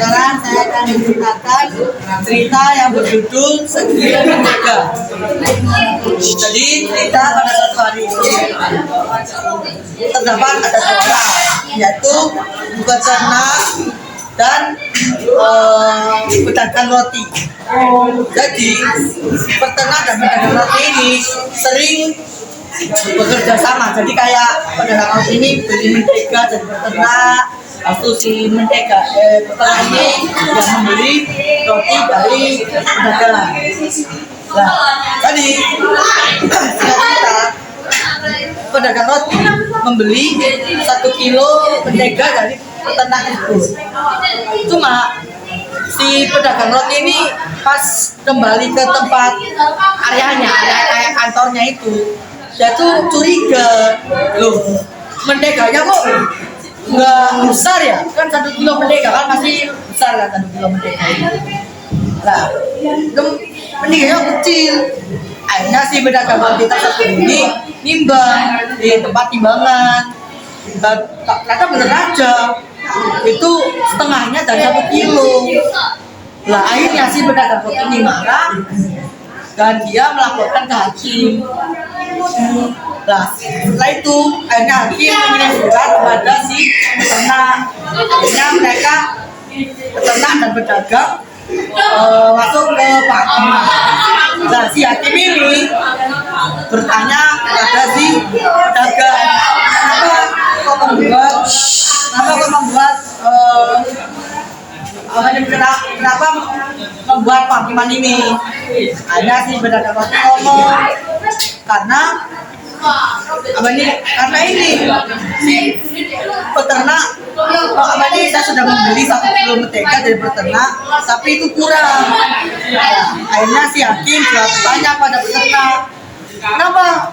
Sekarang saya akan menceritakan cerita yang berjudul Sekilo Mentega. Jadi cerita pada suatu hari itu terdapat ada dua orang, yaitu peternak dan pedagang roti. Jadi peternak dan pedagang roti ini sering bekerja sama. Jadi kayak pedagang roti ini beli mentega dari peternak, lalu si mentega peternak ini yang membeli roti dari pedagang. Nah, tadi kita pedagang roti membeli 1 kilo mentega dari peternak itu. Cuma si pedagang roti ini pas kembali ke tempat area kantornya itu, dia tuh curiga, loh menteganya kok nggak besar ya? Kan 1 kilo mentega kan masih besar kan 1 kilo mentega ini. Nah, menteganya kecil. Akhirnya si pedagang roti tersebut ini nimbang di tempat timbangan. Ternyata bener aja, itu setengahnya dari 1 kilo. Lah akhirnya si pedagang roti ini marah dan dia melaporkan ke hakim. Nah, setelah itu akhirnya hakim mengirim surat kepada si peternak. Akhirnya mereka peternak dan pedagang masuk ke pengadilan. Nah, si hakim ini bertanya kepada si pedagang, kenapa kok membuat penghakiman ini? Ada si pedagang roti ngomong, karena ini si peternak saya sudah membeli 1 kilo mentega dari peternak, tapi itu kurang. Akhirnya si hakim bertanya pada peternak, kenapa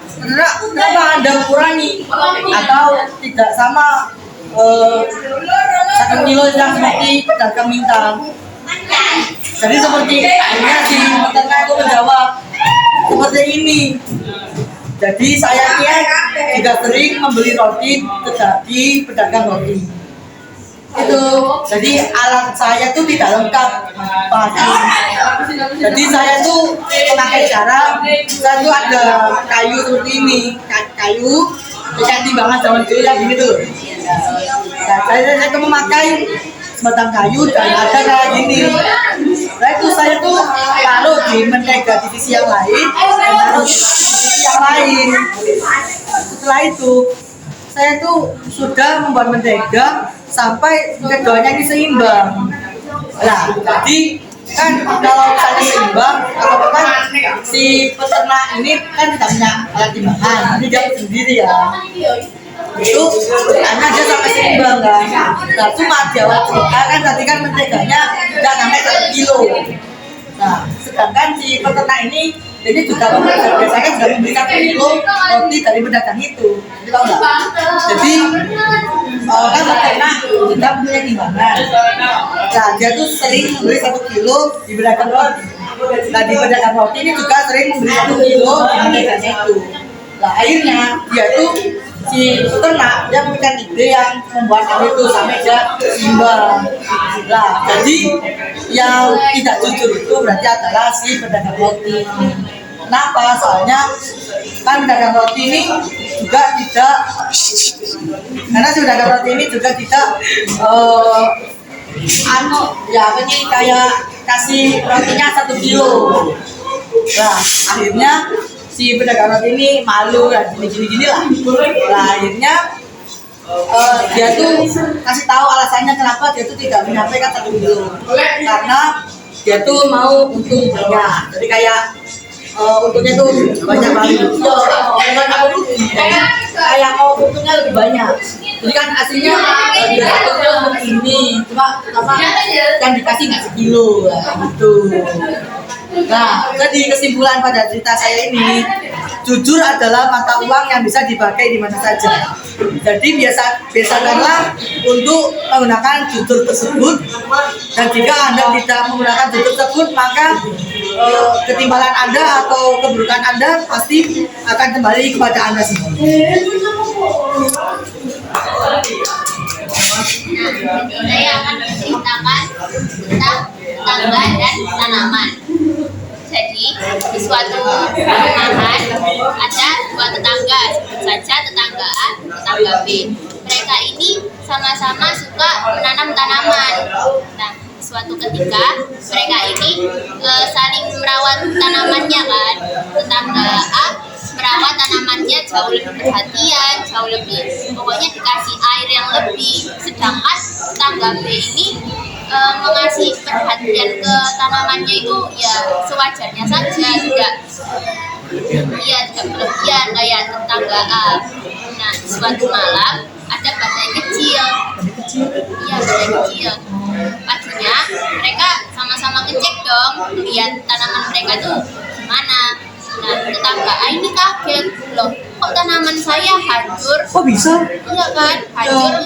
Anda mengurangi atau tidak sama 1 kilo yang seperti pedagang minta? Jadi seperti akhirnya si peternak itu menjawab seperti ini. Jadi saya juga sering membeli roti dari pedagang roti. Itu jadi alat saya tuh tidak lengkap, Pak. Jadi saya tuh memakai cara, saya tuh ada kayu seperti ini, kayu kayak timbangan zaman dulu ya gini tuh. Nah, saya tuh memakai sebatang kayu dan ada kayak gini. Nah itu saya tuh taruh di mentega di sisi yang lain, dan taruh di sisi yang lain. Setelah itu saya tuh sudah membuat mentega sampai keduanya ini seimbang. Nah, jadi kan kalau misalnya seimbang, atau kan si peternak ini kan tidak punya alat timbangan, nanti dia sendiri ya. Itu hanya dia sampai seimbang kan. Nah, cuma jawab kita kan tadi kan menteganya tidak sampai 1 kilo. Nah, sedangkan si peternak ini juga biasanya sudah membeli 1 kilo roti dari pedagang itu. Tahu nggak? Jadi kan peternak tidak punya timbangan. Nah, dia tuh sering membeli 1 kilo di pedagang roti. Nah, di pedagang roti ini juga sering membeli 1 kilo di pedagangnya itu. Nah, akhirnya dia tuh si peternak dia memberikan ide yang membuat itu sampai dia seimbang. Nah, jadi yang tidak jujur itu berarti adalah si pedagang roti. Kenapa? Soalnya kan pedagang roti ini juga tidak, karena si pedagang roti ini juga tidak kayak kasih rotinya 1 kilo. Nah, akhirnya si pedagang roti ini malu ya gini lah. Nah, akhirnya dia tuh kasih tahu alasannya kenapa dia tuh tidak menyampaikan 1 kilo, karena dia tuh mau untung banyak. Jadi kayak untungnya tuh banyak banget. Kayak mau untungnya lebih banyak. Jadi kan aslinya dia untuk ini, cuma yang dikasih nggak 1 kilo gitu. Nah, jadi kesimpulan pada cerita saya ini, jujur adalah mata uang yang bisa dipakai di mana saja. Jadi biasakanlah untuk menggunakan jujur tersebut, dan jika Anda tidak menggunakan jujur tersebut, maka ketimbalan Anda atau keburukan Anda pasti akan kembali kepada Anda sendiri. Saya akan menceritakan tentang tetangga dan tanaman. Jadi, di suatu perumahan ada dua tetangga, sebut saja tetangga A, tetangga B. Mereka ini sama-sama suka menanam tanaman. Nah, suatu ketika mereka ini saling merawat tanamannya kan. Tetangga A merawat tanamannya jauh lebih perhatian, jauh lebih pokoknya dikasih air yang lebih. Sedangkan tetangga B ini mengasih perhatian ke tanamannya itu ya sewajarnya saja, tidak berlebihan kayak tetangga A. Nah, suatu malam ada badai kecil. Iya, badai kecil. Paginya mereka sama-sama ngecek dong, lihat tanaman mereka tuh gimana. Nah, tetangga A ini kaget, loh kok tanaman saya hancur? Kok bisa? Iya kan, hancur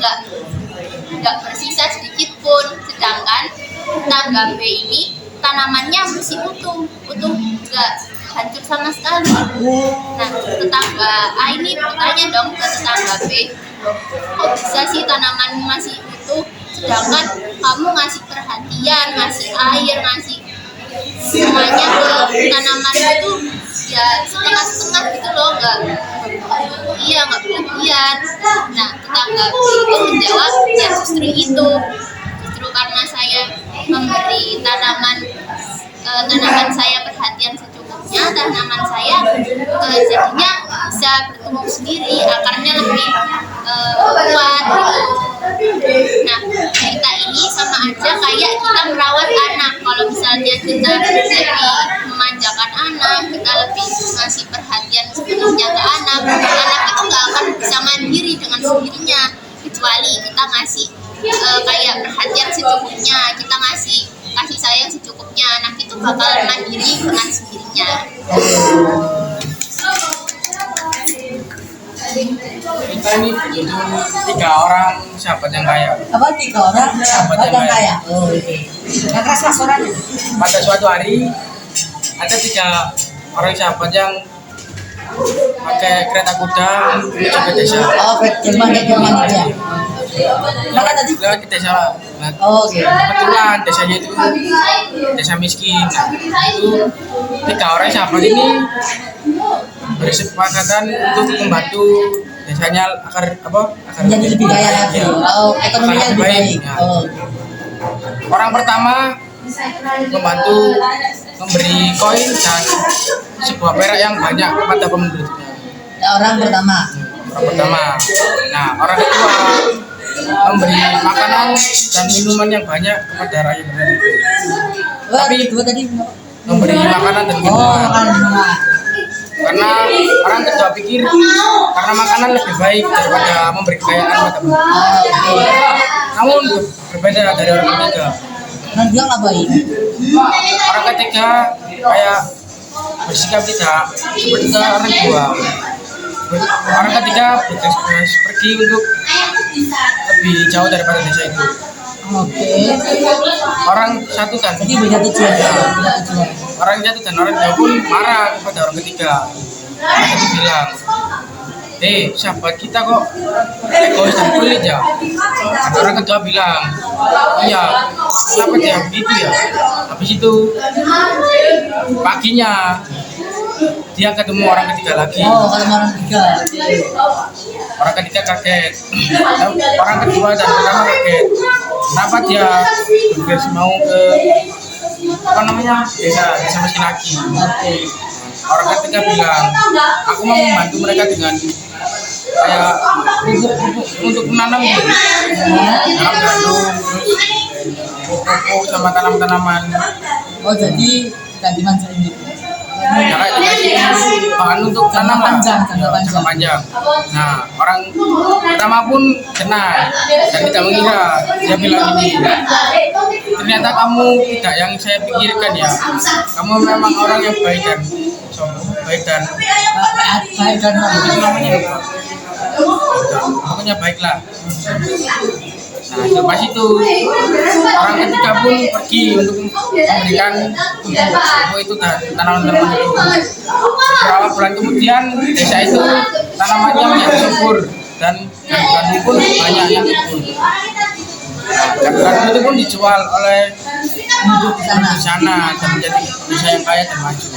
nggak bersisa sedikit pun. Sedangkan tetangga B ini tanamannya masih utuh nggak hancur sama sekali. Nah, tetangga A ini bertanya dong ke tetangga B, kok bisa sih tanaman masih utuh sedangkan kamu ngasih perhatian, ngasih air, ngasih semuanya ke tanaman itu ya setengah-setengah gitu loh, nggak berlebihan. Nah, tetangga B itu menjawab, ya justru karena saya memberi tanaman saya perhatian secukupnya, tanaman saya jadinya bisa bertumbuh sendiri, akarnya lebih kuat gitu. Nah, cerita ini sama aja kayak kita merawat anak. Kalau misalnya kita lebih memanjakan anak, kita lebih ngasih perhatian sepenuhnya ke anak itu nggak akan bisa mandiri dengan sendirinya, kecuali kita ngasih kayak perhatian secukupnya, kita ngasih kasih sayang secukupnya, anak itu bakal mandiri dengan sendirinya. Kita ini berjudul 3 orang sahabat yang kaya. Apa 3 orang sahabat yang kaya? Oh, oke. Yang keras suaranya. Pada suatu hari ada 3 orang sahabat yang pakai kereta kuda menuju ke desa. Oh, Jerman gitu ya. Lewat ke desa. Nah, Oh, oke. kebetulan desanya itu desa miskin. Nah, itu 3 orang sahabat ini bersepakatan untuk membantu desanya agar Menjadi lebih kaya lagi. Ya, Oh, ekonominya lebih baik. Ya. Oh. Orang pertama membantu memberi koin dan sebuah perak yang banyak kepada penduduknya. Orang pertama. Orang pertama. Nah, orang kedua memberi makanan dan minuman yang banyak kepada rakyat itu. Tapi kedua tadi Memberi makanan dan Oh, minuman. makanan. Karena orang kedua pikir karena makanan lebih baik daripada memberi kekayaan pada penduduk. Oh, oke. Namun berbeda dari orang ketiga. Orang bilang nggak baik. Orang ketiga kayak bersikap tidak seperti orang kedua. Orang ketiga bergegas pergi untuk lebih jauh daripada desa itu. Oke. Orang satu kan, Jadi beda tujuan. Beda tujuan. orang satu dan orang jauh pun marah kepada orang ketiga. Orang itu bilang, sahabat kita kok egois dan pelit ya. Ada orang kedua bilang, iya, kenapa dia begitu ya? Habis itu paginya dia ketemu orang ketiga lagi. Oh, kalau orang tiga. Orang ketiga kaget, orang kedua dan pertama kaget. Kenapa dia bergegas mau ke desa miskin lagi? Oke. Orang ketiga bilang, aku mau membantu mereka dengan kayak pupuk untuk menanam gitu. Tanam gandum, pupuk sama tanam-tanaman. Oh, jadi nggak dimanjain gitu. Ya kayak dikasih bahan untuk tanam lah, jangka panjang. Nah, orang pertama pun kena dan tidak mengira. Dia bilang ini, ternyata kamu tidak yang saya pikirkan ya. Kamu memang orang yang baik dan Baik dan itu namanya apa? Pokoknya baiklah. Nah, lepas itu orang ketiga pun pergi untuk memberikan pupuk itu dan tanaman-tanaman itu. Beberapa bulan kemudian desa itu tanamannya menjadi subur dan gandum pun banyak yang kebun. Dan gandum itu pun dijual oleh penduduk di sana dan menjadi desa yang kaya dan maju.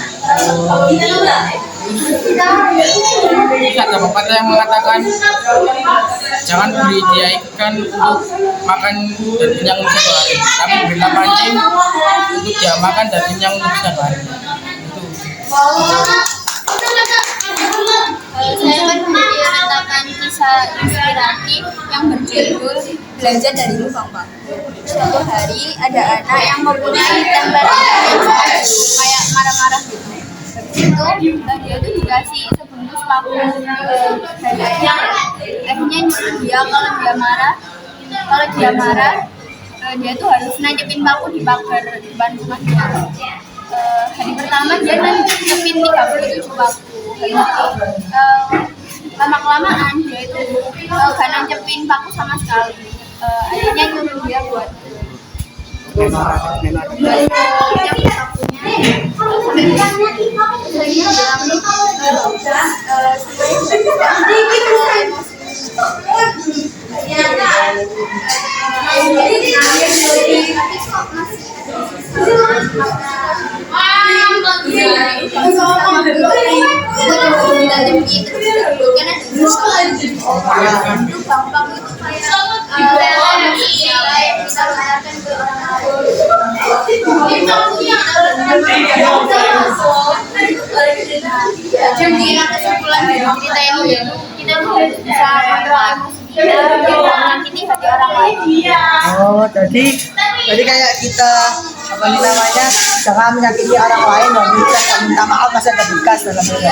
Ini ada pepatah yang mengatakan jangan beli dia ikan untuk makan dan kenyang satu hari, tapi berilah pancing untuk dia makan dan kenyang untuk satu hari. Saya akan menceritakan kisah inspiratif yang berjudul Belajar dari Lubang Bangku. Suatu hari ada anak yang mempunyai tempelan yang sangat kayak marah-marah gitu. Habis itu dia itu dikasih sebungkus paku gandanya. Akhirnya nyuruh dia kalau dia marah dia tuh harus nancepin paku di pagar depan rumahnya. Hari pertama dia nancepin 37 paku. Lama-kelamaan dia itu gak nancepin paku sama sekali. Akhirnya nyuruh dia buat jadi kesimpulan dari cerita ini kita harus bisa mengontrol emosi kita menyakiti hati orang lain. Oh, jadi kayak kita apa ini namanya, jangan menyakiti orang lain, loh kita minta maaf masih ada bekas dalam diri.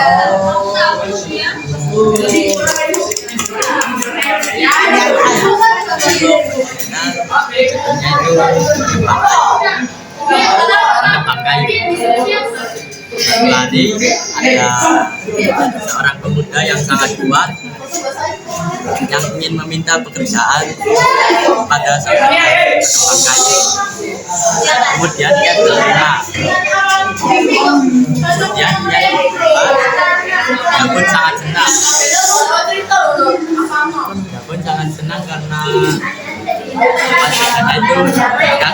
Tadi ada seorang pemuda yang sangat kuat yang ingin meminta pekerjaan pada seorang tukang kayu. Kemudian dia terima. Kemudian dia pun sangat senang. Dia pun sangat senang karena pekerjaannya itu dekat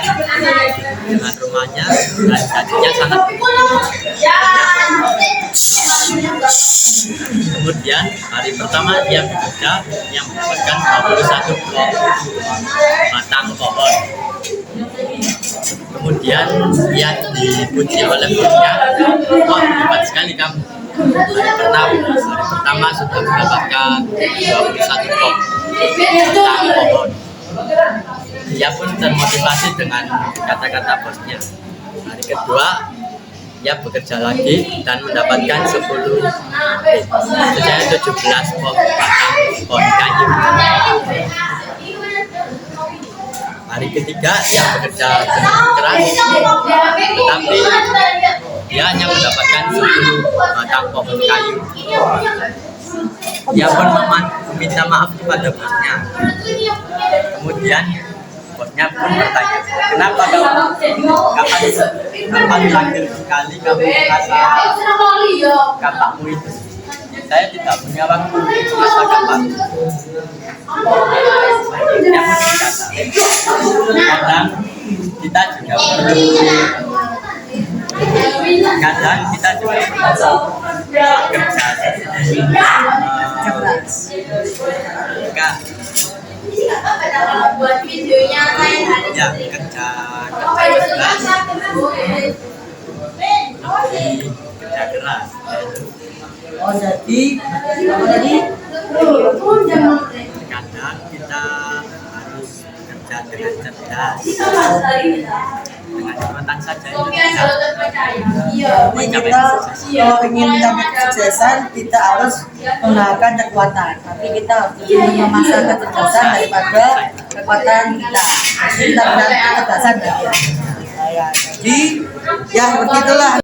dengan rumahnya dan gajinya sangat Kemudian hari pertama dia bekerja, yang mendapatkan 21 blok batang pohon. Kemudian dia dipuji oleh gurunya, wah hebat sekali kamu. Hari pertama sudah mendapatkan 21 blok batang pohon. Dia pun termotivasi dengan kata-kata bosnya. Hari kedua dia bekerja lagi dan mendapatkan 17 batang pohon kayu. Hari ketiga dia bekerja dengan keras, tetapi dia hanya mendapatkan 10 batang pohon kayu. Dia pun meminta maaf kepada bosnya. Kemudian bosnya pun bertanya, kenapa kapan terakhir sekali kamu mengasah kapakmu itu? Saya tidak punya waktu untuk mengasah kapak. Dia pun berkata, kadang kita juga perlu kerja buat videonya ya kerja keras. Oh, jadi apa tadi? Kadang kita harus kerja dengan cerdas, dengan cepat saja itu bisa. Jadi kita kalau ingin mencapai kesuksesan, kita harus menggunakan kekuatan, tapi kita harus memasang kecerdasan daripada kekuatan kita. Jadi kita menggunakan kecerdasan. Jadi ya seperti itulah.